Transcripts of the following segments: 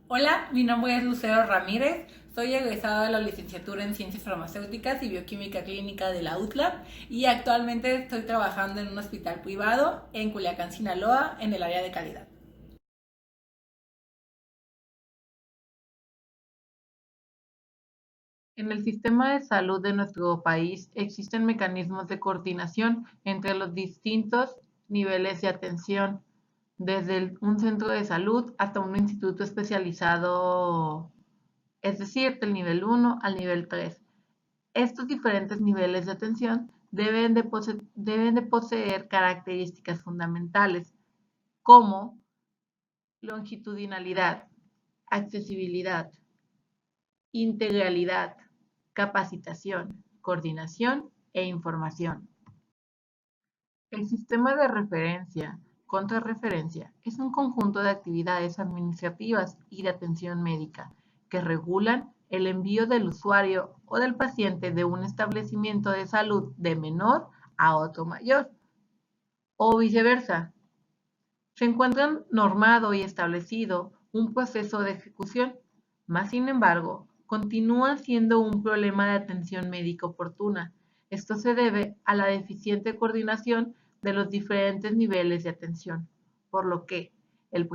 Hola, mi nombre es Lucero Ramírez, soy egresada de la licenciatura en Ciencias Farmacéuticas y Bioquímica Clínica de la UTLAB y actualmente estoy trabajando en un hospital privado en Culiacán, Sinaloa, en el área de calidad. En el sistema de salud de nuestro país existen mecanismos de coordinación entre los distintos niveles de atención, desde un centro de salud hasta un instituto especializado, es decir, del nivel 1 al nivel 3. Estos diferentes niveles de atención deben de poseer características fundamentales como longitudinalidad, accesibilidad, integralidad, capacitación, coordinación e información. El sistema de referencia, contrarreferencia, es un conjunto de actividades administrativas y de atención médica que regulan el envío del usuario o del paciente de un establecimiento de salud de menor a otro mayor, o viceversa. Se encuentra normado y establecido un proceso de ejecución, mas sin embargo, continúa siendo un problema de atención médica oportuna. Esto se debe a la deficiente coordinación de los diferentes niveles de atención, por lo que el,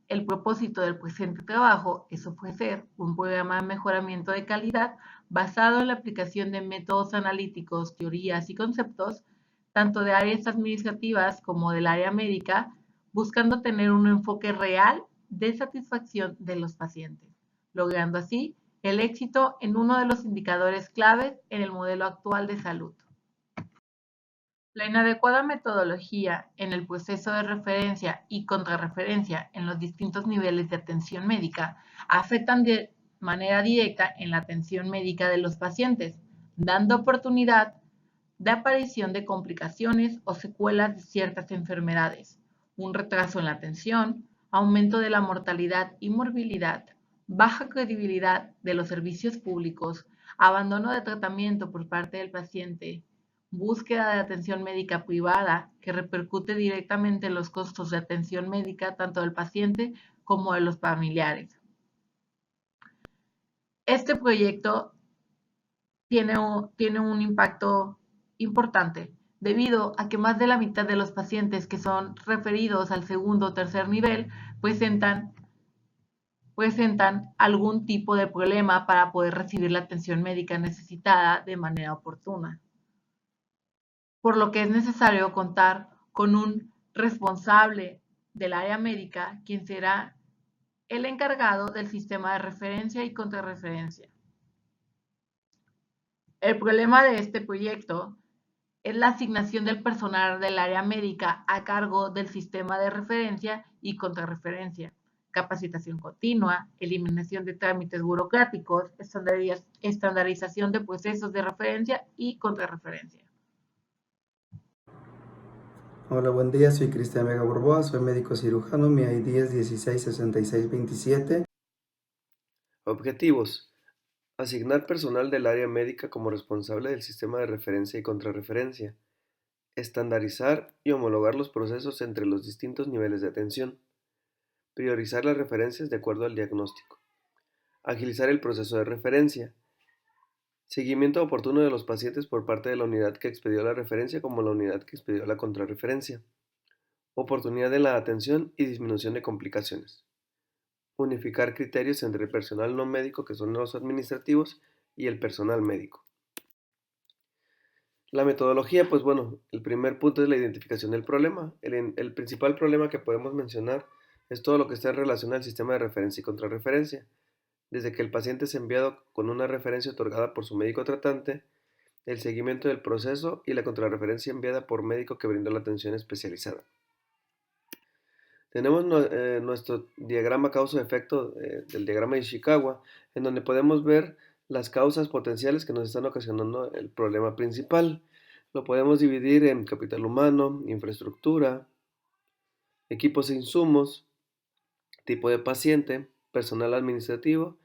el propósito del presente trabajo es ofrecer un programa de mejoramiento de calidad basado en la aplicación de métodos analíticos, teorías y conceptos, tanto de áreas administrativas como del área médica, buscando tener un enfoque real de satisfacción de los pacientes, logrando así el éxito en uno de los indicadores claves en el modelo actual de salud. La inadecuada metodología en el proceso de referencia y contrarreferencia en los distintos niveles de atención médica afectan de manera directa en la atención médica de los pacientes, dando oportunidad de aparición de complicaciones o secuelas de ciertas enfermedades, un retraso en la atención, aumento de la mortalidad y morbilidad, baja credibilidad de los servicios públicos, abandono de tratamiento por parte del paciente, búsqueda de atención médica privada que repercute directamente en los costos de atención médica tanto del paciente como de los familiares. Este proyecto tiene un impacto importante, debido a que más de la mitad de los pacientes que son referidos al segundo o tercer nivel presentan, presentan algún tipo de problema para poder recibir la atención médica necesitada de manera oportuna, por lo que es necesario contar con un responsable del área médica, quien será el encargado del sistema de referencia y contrarreferencia. El problema de este proyecto es la asignación del personal del área médica a cargo del sistema de referencia y contrarreferencia, capacitación continua, eliminación de trámites burocráticos, estandarización de procesos de referencia y contrarreferencia. Hola, buen día, soy Cristian Vega Borboa, soy médico cirujano, mi ID es 166627. Objetivos: asignar personal del área médica como responsable del sistema de referencia y contrarreferencia, estandarizar y homologar los procesos entre los distintos niveles de atención, priorizar las referencias de acuerdo al diagnóstico, agilizar el proceso de referencia, seguimiento oportuno de los pacientes por parte de la unidad que expedió la referencia como la unidad que expedió la contrarreferencia, oportunidad en la atención y disminución de complicaciones, unificar criterios entre el personal no médico, que son los administrativos, y el personal médico. La metodología, pues bueno, el primer punto es la identificación del problema. El principal problema que podemos mencionar es todo lo que está en relación al sistema de referencia y contrarreferencia. Desde que el paciente es enviado con una referencia otorgada por su médico tratante, el seguimiento del proceso y la contrarreferencia enviada por médico que brindó la atención especializada. Tenemos nuestro diagrama causa-efecto del diagrama de Ishikawa, en donde podemos ver las causas potenciales que nos están ocasionando el problema principal. Lo podemos dividir en capital humano, infraestructura, equipos e insumos, tipo de paciente, personal administrativo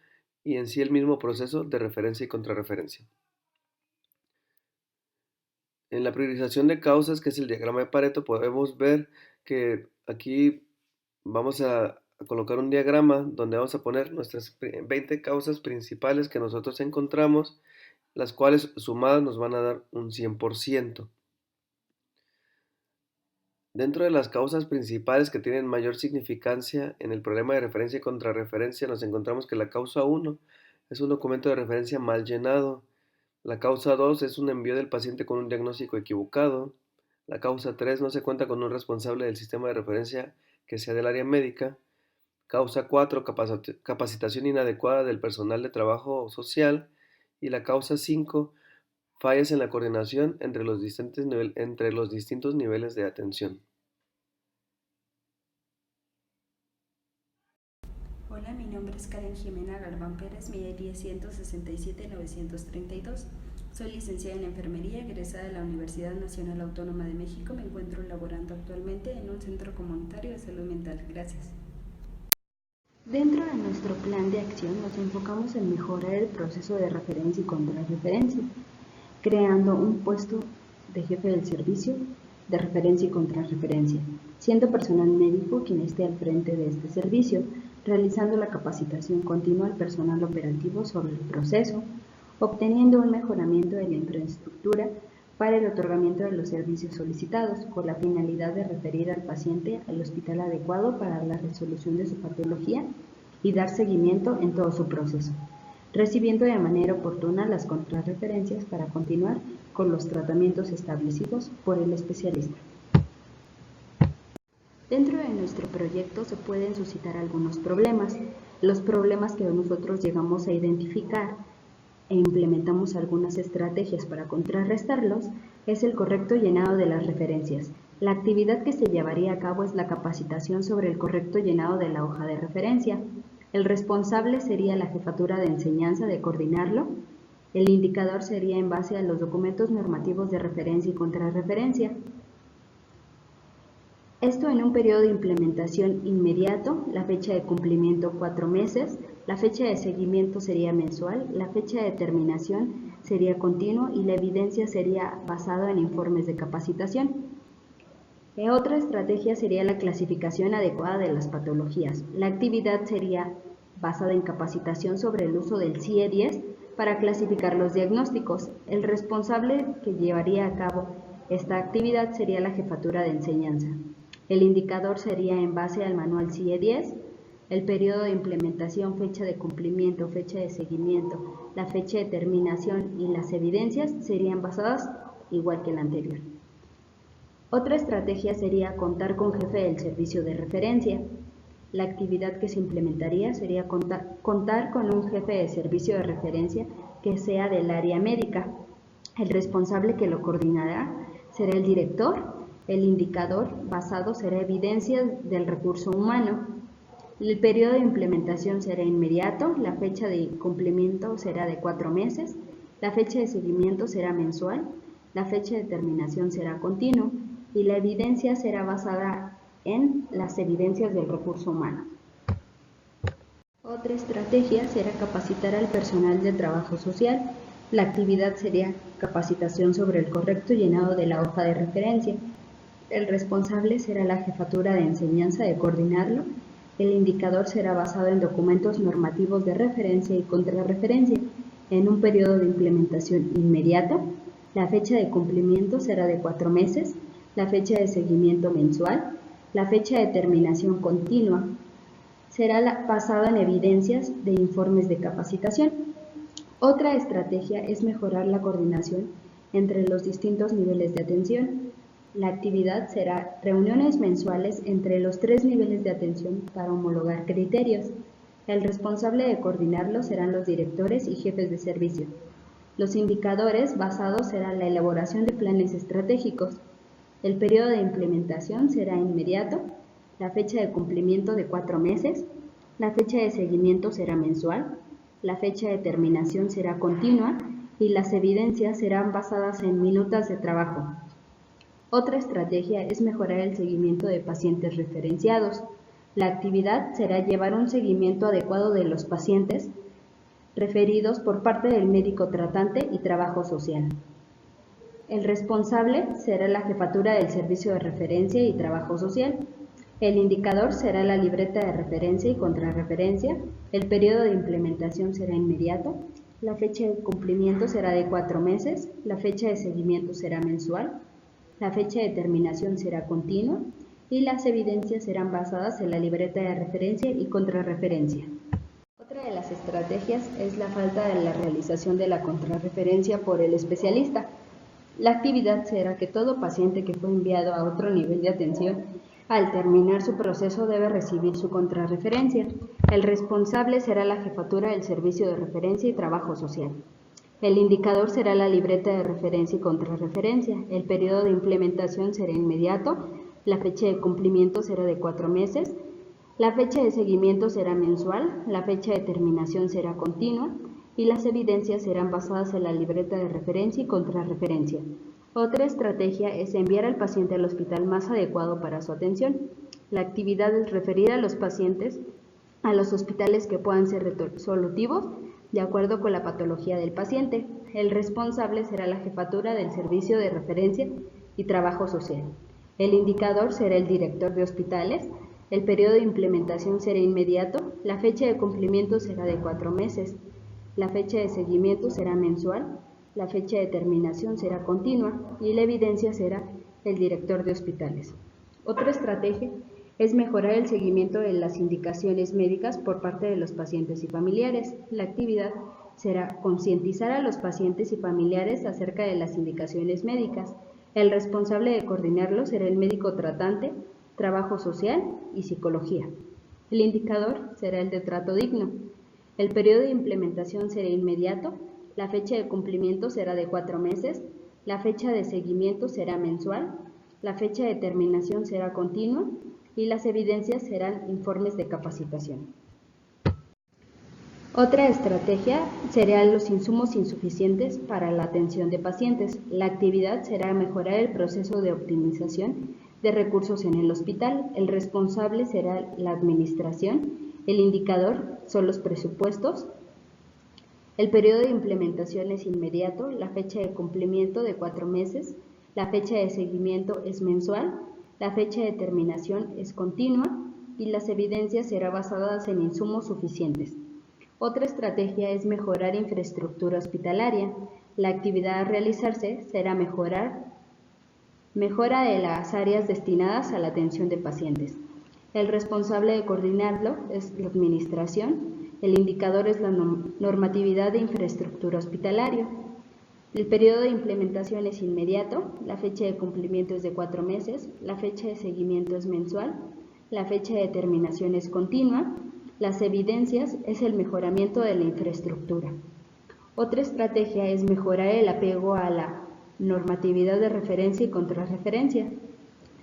y en sí el mismo proceso de referencia y contrarreferencia. En la priorización de causas, que es el diagrama de Pareto, podemos ver que aquí vamos a a colocar un diagrama donde vamos a poner nuestras 20 causas principales que nosotros encontramos, las cuales sumadas nos van a dar un 100%. Dentro de las causas principales que tienen mayor significancia en el problema de referencia y contrarreferencia, nos encontramos que la causa 1 es un documento de referencia mal llenado. La causa 2 es un envío del paciente con un diagnóstico equivocado. La causa 3 no se cuenta con un responsable del sistema de referencia que sea del área médica. Causa 4, capacitación inadecuada del personal de trabajo social. Y la causa 5, fallas en la coordinación entre los distintos niveles de atención. Hola, mi nombre es Karen Jimena Galván Pérez, mi ID es 167-932. Soy licenciada en enfermería, egresada de la Universidad Nacional Autónoma de México. Me encuentro laborando actualmente en un centro comunitario de salud mental. Gracias. Dentro de nuestro plan de acción nos enfocamos en mejorar el proceso de referencia y contrarreferencia, creando un puesto de jefe del servicio de referencia y contrarreferencia, siendo personal médico quien esté al frente de este servicio, realizando la capacitación continua al personal operativo sobre el proceso, obteniendo un mejoramiento de la infraestructura para el otorgamiento de los servicios solicitados, con la finalidad de referir al paciente al hospital adecuado para la resolución de su patología y dar seguimiento en todo su proceso, recibiendo de manera oportuna las contrarreferencias para continuar con los tratamientos establecidos por el especialista. Dentro de nuestro proyecto se pueden suscitar algunos problemas. Los problemas que nosotros llegamos a identificar e implementamos algunas estrategias para contrarrestarlos es el correcto llenado de las referencias. La actividad que se llevaría a cabo es la capacitación sobre el correcto llenado de la hoja de referencia. El responsable sería la jefatura de enseñanza de coordinarlo. El indicador sería en base a los documentos normativos de referencia y contrarreferencia. Esto en un periodo de implementación inmediato, la fecha de cumplimiento 4 meses, la fecha de seguimiento sería mensual, la fecha de terminación sería continuo y la evidencia sería basada en informes de capacitación. Otra estrategia sería la clasificación adecuada de las patologías. La actividad sería basada en capacitación sobre el uso del CIE-10 para clasificar los diagnósticos. El responsable que llevaría a cabo esta actividad sería la jefatura de enseñanza. El indicador sería en base al manual CIE-10, el periodo de implementación, fecha de cumplimiento, fecha de seguimiento, la fecha de terminación y las evidencias serían basadas igual que la anterior. Otra estrategia sería contar con jefe del servicio de referencia. La actividad que se implementaría sería contar con un jefe de servicio de referencia que sea del área médica. El responsable que lo coordinará será el director. El indicador basado será evidencia del recurso humano. El periodo de implementación será inmediato, la fecha de cumplimiento será de 4 meses, la fecha de seguimiento será mensual, la fecha de terminación será continuo y la evidencia será basada en las evidencias del recurso humano. Otra estrategia será capacitar al personal de trabajo social. La actividad sería capacitación sobre el correcto llenado de la hoja de referencia. El responsable será la jefatura de enseñanza de coordinarlo. El indicador será basado en documentos normativos de referencia y contrarreferencia en un periodo de implementación inmediato. La fecha de cumplimiento será de 4 meses, la fecha de seguimiento mensual, la fecha de terminación continua. Será basado en evidencias de informes de capacitación. Otra estrategia es mejorar la coordinación entre los distintos niveles de atención. La actividad será reuniones mensuales entre los 3 niveles de atención para homologar criterios. El responsable de coordinarlo serán los directores y jefes de servicio. Los indicadores basados serán la elaboración de planes estratégicos. El periodo de implementación será inmediato, la fecha de cumplimiento de 4 meses, la fecha de seguimiento será mensual, la fecha de terminación será continua y las evidencias serán basadas en minutas de trabajo. Otra estrategia es mejorar el seguimiento de pacientes referenciados. La actividad será llevar un seguimiento adecuado de los pacientes referidos por parte del médico tratante y trabajo social. El responsable será la jefatura del servicio de referencia y trabajo social. El indicador será la libreta de referencia y contrarreferencia, el periodo de implementación será inmediato, la fecha de cumplimiento será de 4 meses, la fecha de seguimiento será mensual, la fecha de terminación será continua y las evidencias serán basadas en la libreta de referencia y contrarreferencia. Otra de las estrategias es la falta de la realización de la contrarreferencia por el especialista. La actividad será que todo paciente que fue enviado a otro nivel de atención, al terminar su proceso debe recibir su contrarreferencia. El responsable será la jefatura del Servicio de Referencia y Trabajo Social. El indicador será la libreta de referencia y contrarreferencia. El periodo de implementación será inmediato, la fecha de cumplimiento será de 4 meses, la fecha de seguimiento será mensual, la fecha de terminación será continua y las evidencias serán basadas en la libreta de referencia y contrarreferencia. Otra estrategia es enviar al paciente al hospital más adecuado para su atención. La actividad es referir a los pacientes a los hospitales que puedan ser resolutivos de acuerdo con la patología del paciente. El responsable será la jefatura del Servicio de Referencia y Trabajo Social. El indicador será el director de hospitales. El periodo de implementación será inmediato. La fecha de cumplimiento será de 4 meses. La fecha de seguimiento será mensual. La fecha de terminación será continua y la evidencia será el director de hospitales. Otra estrategia es mejorar el seguimiento de las indicaciones médicas por parte de los pacientes y familiares. La actividad será concientizar a los pacientes y familiares acerca de las indicaciones médicas. El responsable de coordinarlo será el médico tratante, trabajo social y psicología. El indicador será el de trato digno. El periodo de implementación será inmediato, la fecha de cumplimiento será de 4 meses, la fecha de seguimiento será mensual, la fecha de terminación será continua y las evidencias serán informes de capacitación. Otra estrategia serían los insumos insuficientes para la atención de pacientes. La actividad será mejorar el proceso de optimización de recursos en el hospital. El responsable será la administración. El indicador son los presupuestos. El periodo de implementación es inmediato, la fecha de cumplimiento de 4 meses, la fecha de seguimiento es mensual, la fecha de terminación es continua y las evidencias serán basadas en insumos suficientes. Otra estrategia es mejorar infraestructura hospitalaria. La actividad a realizarse será mejora de las áreas destinadas a la atención de pacientes. El responsable de coordinarlo es la administración. El indicador es la normatividad de infraestructura hospitalaria. El periodo de implementación es inmediato, la fecha de cumplimiento es de 4 meses, la fecha de seguimiento es mensual, la fecha de terminación es continua, las evidencias es el mejoramiento de la infraestructura. Otra estrategia es mejorar el apego a la normatividad de referencia y contrarreferencia.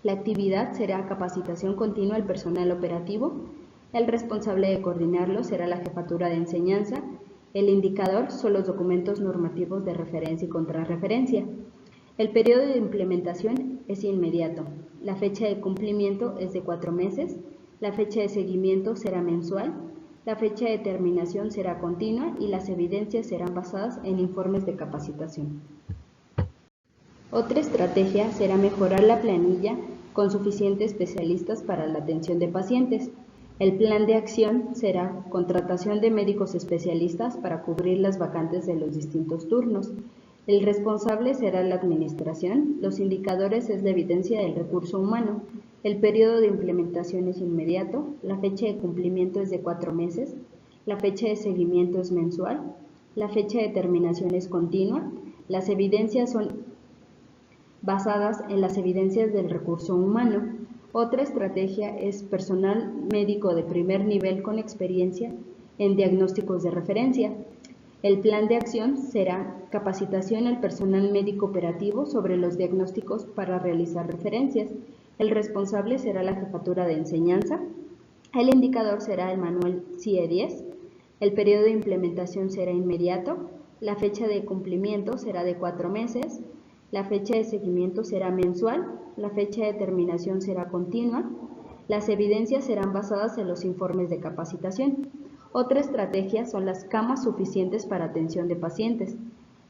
La actividad será capacitación continua al personal operativo. El responsable de coordinarlo será la jefatura de enseñanza. El indicador son los documentos normativos de referencia y contrarreferencia. El periodo de implementación es inmediato. La fecha de cumplimiento es de 4 meses. La fecha de seguimiento será mensual. La fecha de terminación será continua y las evidencias serán basadas en informes de capacitación. Otra estrategia será mejorar la planilla con suficientes especialistas para la atención de pacientes. El plan de acción será contratación de médicos especialistas para cubrir las vacantes de los distintos turnos. El responsable será la administración. Los indicadores es la evidencia del recurso humano. El periodo de implementación es inmediato. La fecha de cumplimiento es de 4 meses. La fecha de seguimiento es mensual. La fecha de terminación es continua. Las evidencias son basadas en las evidencias del recurso humano. Otra estrategia es personal médico de primer nivel con experiencia en diagnósticos de referencia. El plan de acción será capacitación al personal médico operativo sobre los diagnósticos para realizar referencias. El responsable será la jefatura de enseñanza. El indicador será el manual CIE 10. El periodo de implementación será inmediato. La fecha de cumplimiento será de 4 meses. La fecha de seguimiento será mensual, la fecha de terminación será continua, las evidencias serán basadas en los informes de capacitación. Otra estrategia son las camas suficientes para atención de pacientes.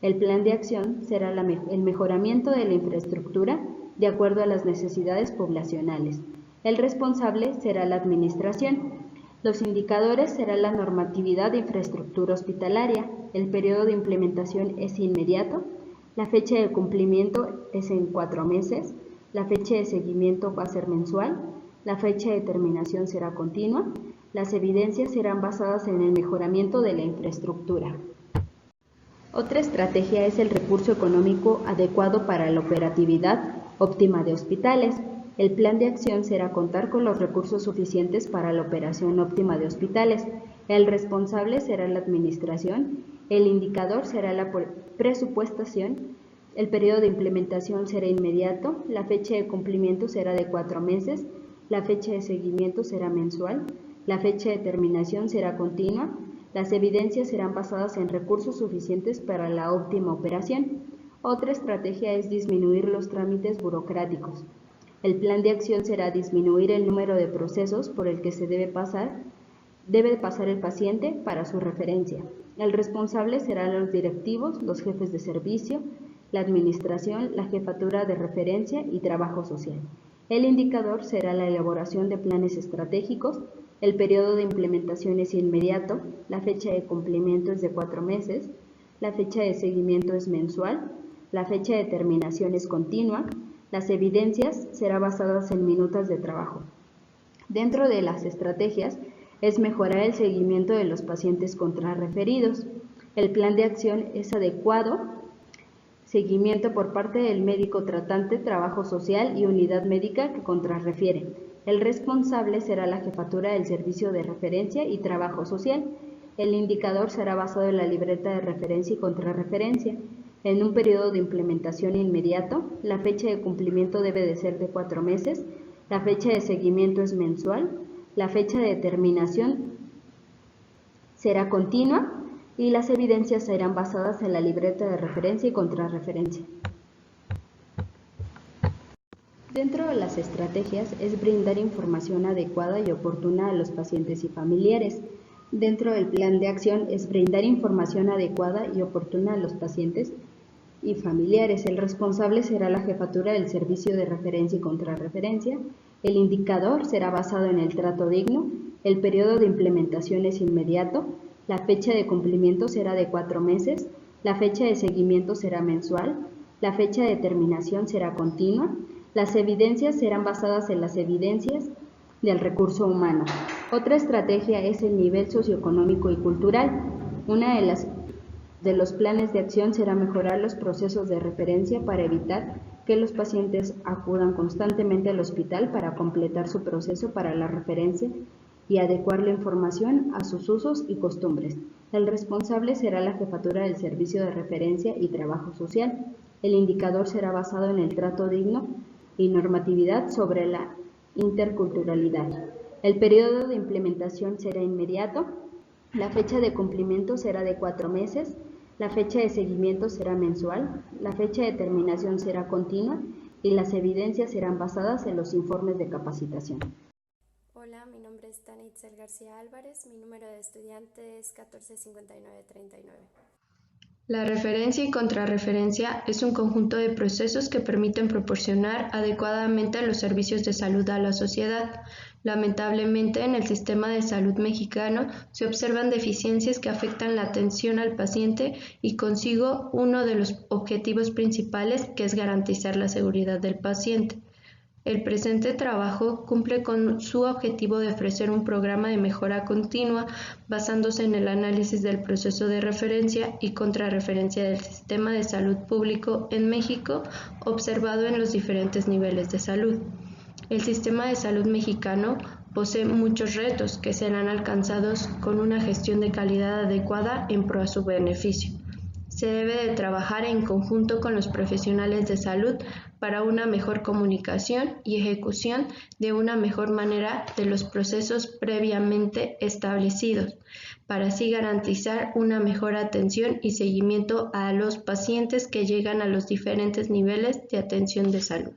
El plan de acción será el mejoramiento de la infraestructura de acuerdo a las necesidades poblacionales. El responsable será la administración. Los indicadores serán la normatividad de infraestructura hospitalaria. El periodo de implementación es inmediato. La fecha de cumplimiento es en 4 meses. La fecha de seguimiento va a ser mensual. La fecha de terminación será continua. Las evidencias serán basadas en el mejoramiento de la infraestructura. Otra estrategia es el recurso económico adecuado para la operatividad óptima de hospitales. El plan de acción será contar con los recursos suficientes para la operación óptima de hospitales. El responsable será la administración. El indicador será la presupuestación. El periodo de implementación será inmediato. La fecha de cumplimiento será de 4 meses. La fecha de seguimiento será mensual. La fecha de terminación será continua. Las evidencias serán basadas en recursos suficientes para la óptima operación. Otra estrategia es disminuir los trámites burocráticos. El plan de acción será disminuir el número de procesos por el que se debe pasar el paciente para su referencia. El responsable serán los directivos, los jefes de servicio, la administración, la jefatura de referencia y trabajo social. El indicador será la elaboración de planes estratégicos. El periodo de implementación es inmediato. La fecha de cumplimiento es de 4 meses. La fecha de seguimiento es mensual. La fecha de terminación es continua. Las evidencias serán basadas en minutos de trabajo. Dentro de las estrategias es mejorar el seguimiento de los pacientes contrarreferidos. El plan de acción es adecuado. Seguimiento por parte del médico tratante, trabajo social y unidad médica que contrarrefiere. El responsable será la jefatura del servicio de referencia y trabajo social. El indicador será basado en la libreta de referencia y contrarreferencia. En un periodo de implementación inmediato, la fecha de cumplimiento debe de ser de 4 meses. La fecha de seguimiento es mensual. La fecha de terminación será continua. Y las evidencias serán basadas en la libreta de referencia y contrarreferencia. Dentro de las estrategias es brindar información adecuada y oportuna a los pacientes y familiares. Dentro del plan de acción es brindar información adecuada y oportuna a los pacientes y familiares. El responsable será la jefatura del servicio de referencia y contrarreferencia. El indicador será basado en el trato digno. El periodo de implementación es inmediato. La fecha de cumplimiento será de 4 meses, la fecha de seguimiento será mensual, la fecha de terminación será continua, las evidencias serán basadas en las evidencias del recurso humano. Otra estrategia es el nivel socioeconómico y cultural. Una de los planes de acción será mejorar los procesos de referencia para evitar que los pacientes acudan constantemente al hospital para completar su proceso para la referencia y adecuar la información a sus usos y costumbres. El responsable será la jefatura del servicio de referencia y trabajo social. El indicador será basado en el trato digno y normatividad sobre la interculturalidad. El periodo de implementación será inmediato. La fecha de cumplimiento será de 4 meses. La fecha de seguimiento será mensual. La fecha de terminación será continua y las evidencias serán basadas en los informes de capacitación. Hola, mi nombre es Tanitzel García Álvarez, mi número de estudiante es 145939. La referencia y contrarreferencia es un conjunto de procesos que permiten proporcionar adecuadamente los servicios de salud a la sociedad. Lamentablemente, en el sistema de salud mexicano se observan deficiencias que afectan la atención al paciente y consigo uno de los objetivos principales, que es garantizar la seguridad del paciente. El presente trabajo cumple con su objetivo de ofrecer un programa de mejora continua basándose en el análisis del proceso de referencia y contrarreferencia del sistema de salud público en México observado en los diferentes niveles de salud. El sistema de salud mexicano posee muchos retos que serán alcanzados con una gestión de calidad adecuada en pro a su beneficio. Se debe de trabajar en conjunto con los profesionales de salud para una mejor comunicación y ejecución de una mejor manera de los procesos previamente establecidos, para así garantizar una mejor atención y seguimiento a los pacientes que llegan a los diferentes niveles de atención de salud.